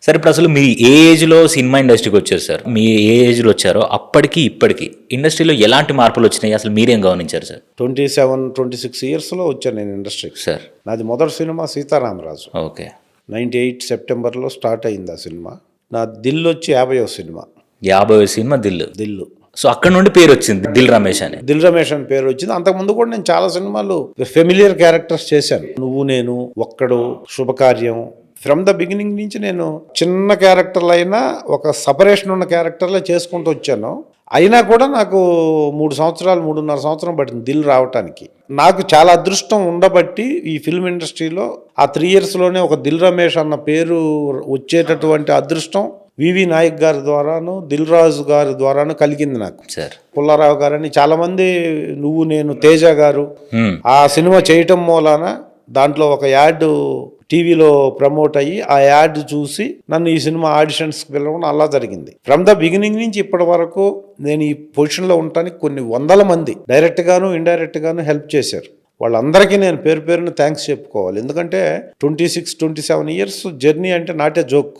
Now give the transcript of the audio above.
Sir ఇప్పుడు అసలు మీ ఏ ఏజ్లో సినిమా ఇండస్ట్రీకి వచ్చారు సార్? మీ ఏ ఏజ్లో వచ్చారో అప్పటికి ఇప్పటికి ఇండస్ట్రీలో ఎలాంటి మార్పులు వచ్చినాయి, అసలు మీరేం గమనించారు సార్? 27-26 ఇయర్స్లో వచ్చాను నేను ఇండస్ట్రీకి. సార్ నాది మొదటి సినిమా సీతారామరాజు. ఓకే. 98 సెప్టెంబర్లో స్టార్ట్ అయింది ఆ సినిమా. నా దిల్ వచ్చి 50వ సినిమా. 50 సినిమా దిల్. దిల్లు. సో అక్కడ నుండి పేరు వచ్చింది దిల్ రమేష్ అని. దిల్ రమేష్ అని పేరు వచ్చింది. అంతకుముందు కూడా నేను చాలా సినిమాలు ఫెమిలియర్ క్యారెక్టర్స్ చేశాను. నువ్వు నేను, ఒక్కడు, శుభకార్యం. ఫ్రమ్ ద బిగినింగ్ నుంచి నేను చిన్న క్యారెక్టర్లు అయినా ఒక సపరేషన్ ఉన్న క్యారెక్టర్లే చేసుకుంటూ వచ్చాను. అయినా కూడా నాకు 3.5 సంవత్సరం పట్టింది దిల్ రావటానికి. నాకు చాలా అదృష్టం ఉండబట్టి ఈ ఫిల్మ్ ఇండస్ట్రీలో ఆ 3 ఇయర్స్లోనే ఒక దిల్ రమేష్ అన్న పేరు వచ్చేటటువంటి అదృష్టం వివి నాయక్ గారి ద్వారాను, దిల్ రాజు గారి ద్వారాను కలిగింది నాకు. సార్ పుల్లారావు గారని చాలా మంది, నువ్వు నేను, తేజ గారు ఆ సినిమా చేయటం మూలాన దాంట్లో ఒక యాడ్ టీవీలో ప్రమోట్ అయ్యి ఆ యాడ్ చూసి నన్ను ఈ సినిమా ఆడిషన్స్కి వెళ్ళడం అలా జరిగింది. ఫ్రమ్ ద బిగినింగ్ నుంచి ఇప్పటి వరకు నేను ఈ పొజిషన్లో ఉండటానికి కొన్ని వందల మంది డైరెక్ట్ గాను ఇండైరెక్ట్ గాను హెల్ప్ చేశారు. వాళ్ళందరికీ నేను పేరు పేరున థ్యాంక్స్ చెప్పుకోవాలి. ఎందుకంటే 26-27 ఇయర్స్ జర్నీ అంటే నాట్ ఏ జోక్.